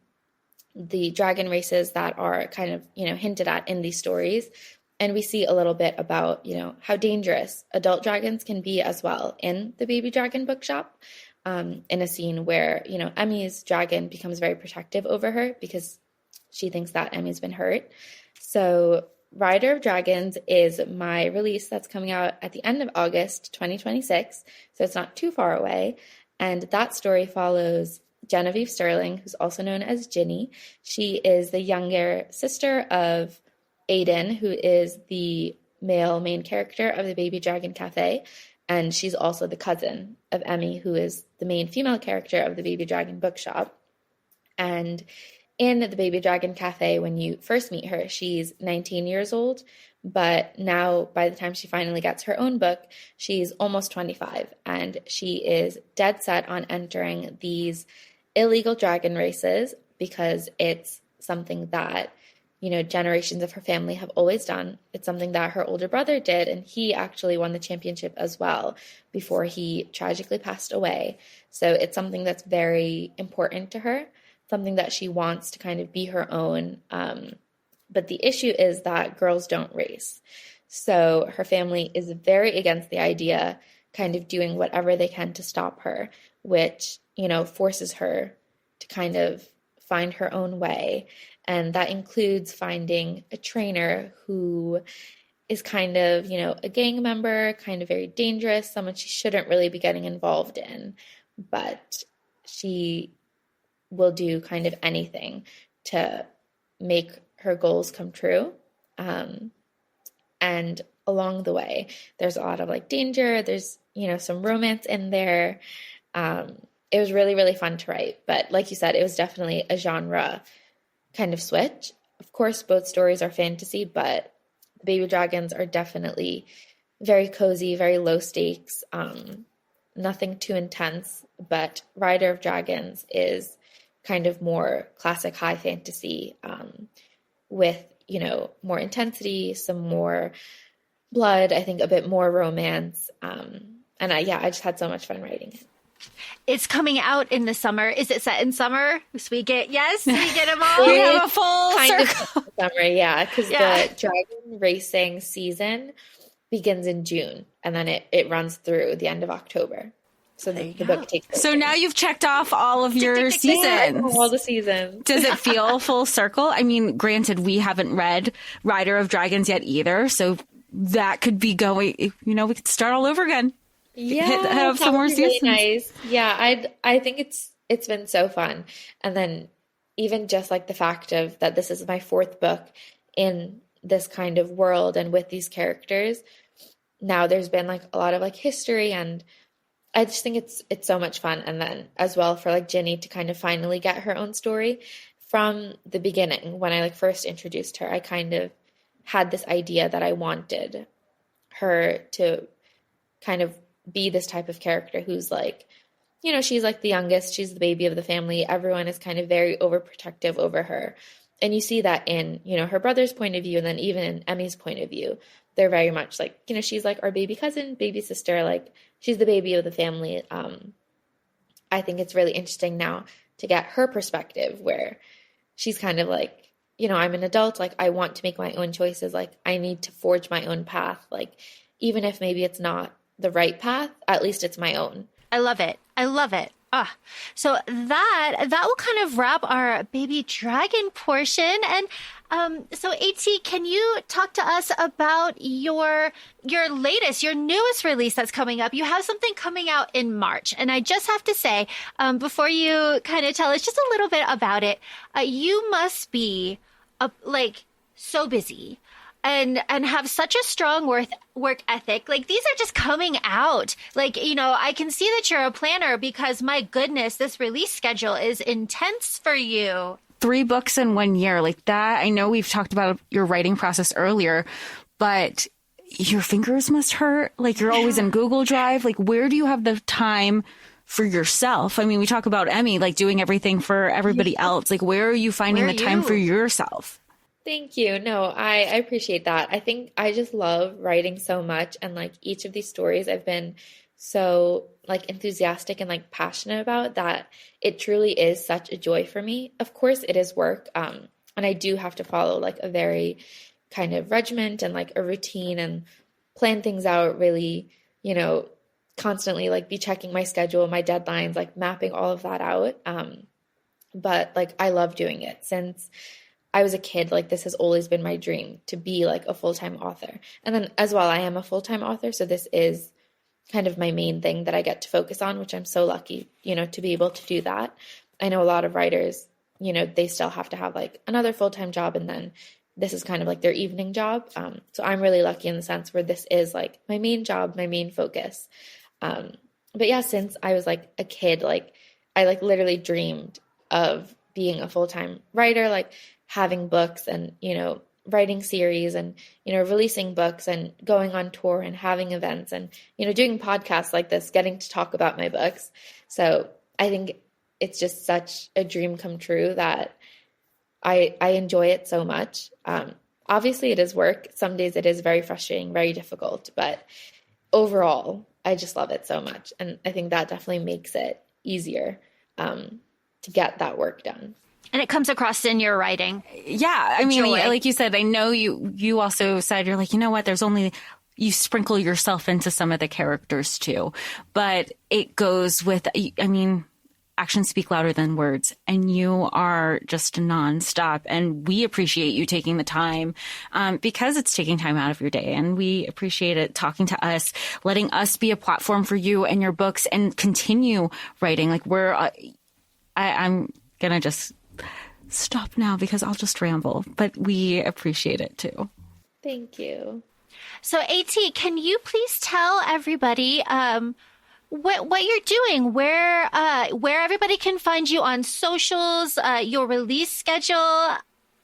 the dragon races that are kind of, you know, hinted at in these stories. And we see a little bit about, you know, how dangerous adult dragons can be as well in the Baby Dragon Bookshop, in a scene where, you know, Emmy's dragon becomes very protective over her because she thinks that Emmy's been hurt. So Rider of Dragons is my release that's coming out at the end of August 2026, so it's not too far away. And that story follows Genevieve Sterling, who's also known as Ginny. She is the younger sister of Aiden, who is the male main character of the Baby Dragon Cafe, and she's also the cousin of Emmy, who is the main female character of the Baby Dragon Bookshop. And in the Baby Dragon Cafe, when you first meet her, she's 19 years old, but now by the time she finally gets her own book, she's almost 25, and she is dead set on entering these illegal dragon races because it's something that, you know, generations of her family have always done. It's something that her older brother did, and he actually won the championship as well before he tragically passed away. So it's something that's very important to her, something that she wants to kind of be her own. But the issue is that girls don't race. So her family is very against the idea, kind of doing whatever they can to stop her, which, you know, forces her to kind of find her own way. And that includes finding a trainer who is kind of, you know, a gang member, kind of very dangerous, someone she shouldn't really be getting involved in. But she will do kind of anything to make her goals come true. And along the way, there's a lot of like danger. There's, you know, some romance in there. It was really, really fun to write. But like you said, it was definitely a genre kind of switch. Of course, both stories are fantasy, but the Baby Dragons are definitely very cozy, very low stakes, nothing too intense. But Rider of Dragons is kind of more classic high fantasy, with, you know, more intensity, some more blood, I think a bit more romance. And I just had so much fun writing it. It's coming out in the summer. Is it set in summer? So we get them all. We have a full kind circle. of summer, yeah, because the dragon racing season begins in June, and then it runs through the end of October. So the book takes place. So now you've checked off all of your seasons. All the seasons. Does it feel full circle? I mean, granted, we haven't read Rider of Dragons yet either, so that could be going, you know, we could start all over again. Yeah, have some more seasons. Really nice. Yeah, I think it's been so fun. And then even just like the fact of that this is my fourth book in this kind of world and with these characters. Now there's been like a lot of like history, and I just think it's so much fun. And then as well for like Ginny to kind of finally get her own story from the beginning. When I like first introduced her, I kind of had this idea that I wanted her to kind of be this type of character who's like, you know, she's like the youngest, she's the baby of the family. Everyone is kind of very overprotective over her. And you see that in, you know, her brother's point of view, and then even in Emmy's point of view, they're very much like, you know, she's like our baby cousin, baby sister, like she's the baby of the family. I think it's really interesting now to get her perspective, where she's kind of like, you know, I'm an adult, like I want to make my own choices, like I need to forge my own path, like even if maybe it's not the right path, at least it's my own. I love it. So that will kind of wrap our Baby Dragon portion. And so AT, can you talk to us about your newest release that's coming up? You have something coming out in March, and I just have to say, before you kind of tell us just a little bit about it, you must be so busy and have such a strong work ethic. Like, these are just coming out. Like, you know, I can see that you're a planner, because my goodness, this release schedule is intense for you. 3 books in 1 year, like that. I know we've talked about your writing process earlier, but your fingers must hurt. Like, you're always in Google Drive. Like, where do you have the time for yourself? I mean, we talk about Emmy, like doing everything for everybody else. Like, where are you finding the time for yourself? Thank you. No, I appreciate that. I think I just love writing so much. And like each of these stories I've been so like enthusiastic and like passionate about, that it truly is such a joy for me. Of course it is work. And I do have to follow like a very kind of regiment and like a routine and plan things out really, you know, constantly like be checking my schedule, my deadlines, like mapping all of that out. But like I love doing it since I was a kid. Like this has always been my dream to be like a full-time author. And then as well, I am a full-time author. So this is kind of my main thing that I get to focus on, which I'm so lucky, you know, to be able to do that. I know a lot of writers, you know, they still have to have like another full-time job, and then this is kind of like their evening job. So I'm really lucky in the sense where this is like my main job, my main focus. But yeah, since I was like a kid, like I like literally dreamed of being a full-time writer, like having books and, you know, writing series and, you know, releasing books and going on tour and having events and, you know, doing podcasts like this, getting to talk about my books. So I think it's just such a dream come true that I enjoy it so much. Obviously it is work. Some days it is very frustrating, very difficult, but overall I just love it so much. And I think that definitely makes it easier to get that work done. And it comes across in your writing. Yeah. I mean, Joy. like you said, I know you also said, you're like, you know what, you sprinkle yourself into some of the characters too, but it goes with, I mean, actions speak louder than words, and you are just nonstop. And we appreciate you taking the time, because it's taking time out of your day, and we appreciate it talking to us, letting us be a platform for you and your books, and continue writing. Like I'm going to just stop now because I'll just ramble, but we appreciate it too. Thank you. So AT, can you please tell everybody what you're doing, where everybody can find you on socials, your release schedule,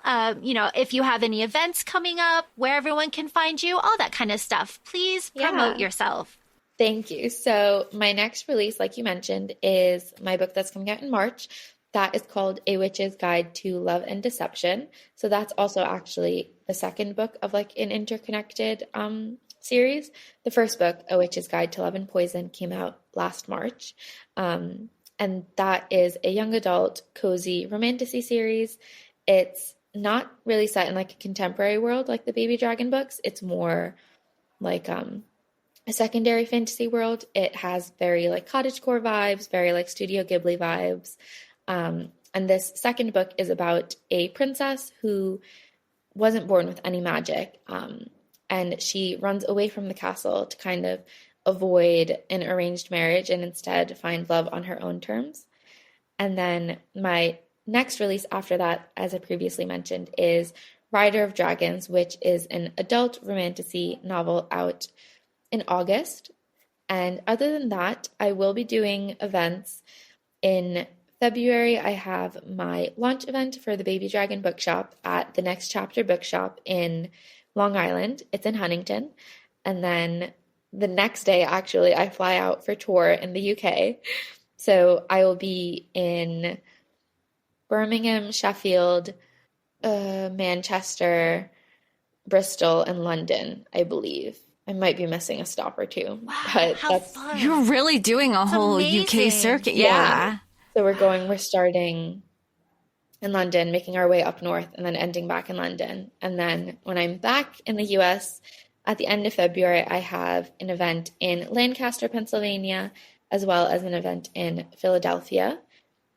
if you have any events coming up, where everyone can find you, all that kind of stuff. Please promote yourself. Thank you. So my next release, like you mentioned, is my book that's coming out in March. That is called A Witch's Guide to Love and Deception. So that's also actually the second book of like an interconnected series. The first book, A Witch's Guide to Love and Poison, came out last March. And that is a young adult cozy romantasy series. It's not really set in like a contemporary world like the Baby Dragon books. It's more like a secondary fantasy world. It has very like cottagecore vibes, very like Studio Ghibli vibes. And this second book is about a princess who wasn't born with any magic. And she runs away from the castle to kind of avoid an arranged marriage and instead find love on her own terms. And then my next release after that, as I previously mentioned, is Rider of Dragons, which is an adult romantasy novel out in August. And other than that, I will be doing events. In February, I have my launch event for the Baby Dragon Bookshop at the Next Chapter Bookshop in Long Island. It's in Huntington. And then the next day, actually, I fly out for tour in the UK. So I will be in Birmingham, Sheffield, Manchester, Bristol, and London, I believe. I might be missing a stop or two. Wow, but how fun. You're really doing a whole amazing. UK circuit. Yeah. So we're starting in London, making our way up north, and then ending back in London. And then when I'm back in the US at the end of February, I have an event in Lancaster, Pennsylvania, as well as an event in Philadelphia.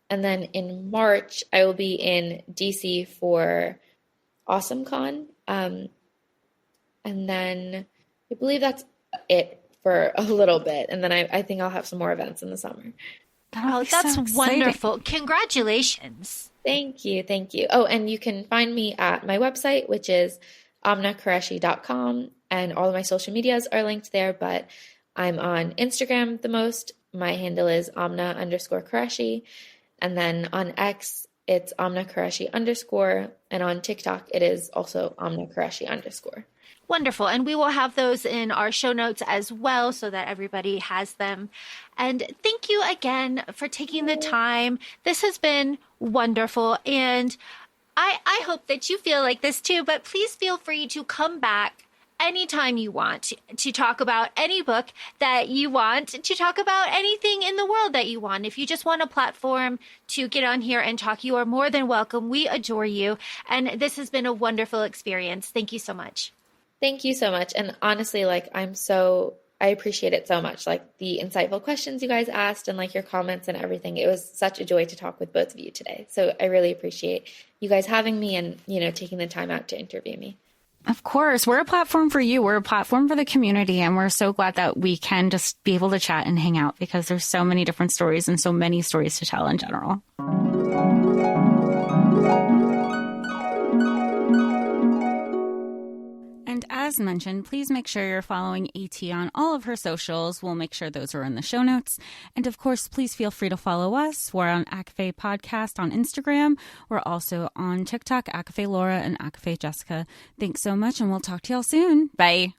And then in March, I will be in DC for AwesomeCon. And then I believe that's it for a little bit. And then I think I'll have some more events in the summer. Oh, that's so wonderful. Congratulations. Thank you. Thank you. Oh, and you can find me at my website, which is amnaqureshi.com. And all of my social medias are linked there, but I'm on Instagram the most. My handle is amna_Qureshi. And then on X, it's amnaqureshi_. And on TikTok, it is also amnaqureshi_. Wonderful. And we will have those in our show notes as well so that everybody has them. And thank you again for taking the time. This has been wonderful. And I hope that you feel like this too, but please feel free to come back anytime you want to talk about any book that you want, to talk about anything in the world that you want. If you just want a platform to get on here and talk, you are more than welcome. We adore you. And this has been a wonderful experience. Thank you so much. Thank you so much. And honestly, like, I appreciate it so much. Like the insightful questions you guys asked and like your comments and everything. It was such a joy to talk with both of you today. So I really appreciate you guys having me and, taking the time out to interview me. Of course. We're a platform for you. We're a platform for the community. And we're so glad that we can just be able to chat and hang out because there's so many different stories and so many stories to tell in general. And as mentioned, please make sure you're following AT on all of her socials. We'll make sure those are in the show notes. And of course, please feel free to follow us. We're on ACOFAE Podcast on Instagram. We're also on TikTok, ACOFAE Laura and ACOFAE Jessica. Thanks so much, and we'll talk to y'all soon. Bye.